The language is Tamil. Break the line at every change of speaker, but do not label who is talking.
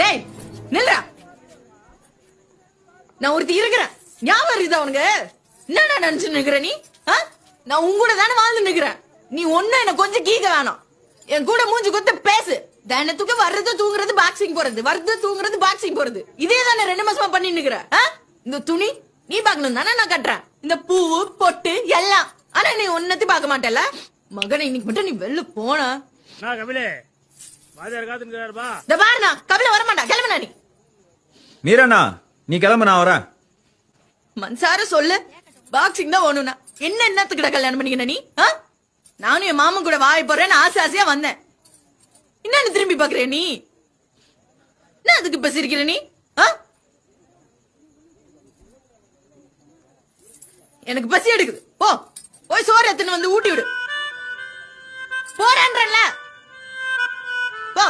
டேய் நில்றா, நான் ஒருத்தி இருக்கிறேன், ஞாபகம் இருக்குதா உனக்கு? என்னடா நினைச்சு நிக்கிற நீ? நான் உன் கூட தானே வாழ்ந்து நிக்கிறேன். நீ ஒண்ணு என்ன கொஞ்சம் கீக்க வேணாம், என் கூட மூஞ்சி கொத்த பேசு. தினத்துக்கு வர்றது தூங்குறது பாக்ஸிங் போறது, வர்றது தூங்குறது பாக்ஸிங் போறது, இதே தானே 2 மாசமா பண்ணி நிக்கிற. இந்த துணி நீ பாக்கணும் தானே நான் கட்டுறேன், இந்த பூவு பொட்டு எல்லாம். ஆனா நீ ஒன்னத்தி பாக்க மாட்டல. மகனை இன்னைக்கு மட்டும் நீ வெளில போன பாருண்ணா, கபில வரமாட்டா, கிளம்புனா நீ.
மீராண்ணா நீ கிளம்பு, நான் வரேன்.
மன்சார சொல்லு, பாக்ஸிங் தான் ஒண்ணுனா என்னத்துக்கிட்ட கல்யாணம் பண்ணிக்கிற நீ? நானும் என் மாமன் கூட வாய போறேன்னு ஆசை ஆசையா வந்தேன். என்னன்னு திரும்பி பாக்குற நீ? என்ன அதுக்கு இப்ப சிரிக்கிற நீ? எனக்கு பசி எடுக்குது, போ போய் சோறு எத்தனை வந்து ஊட்டி விடு. போறேன்றல போ.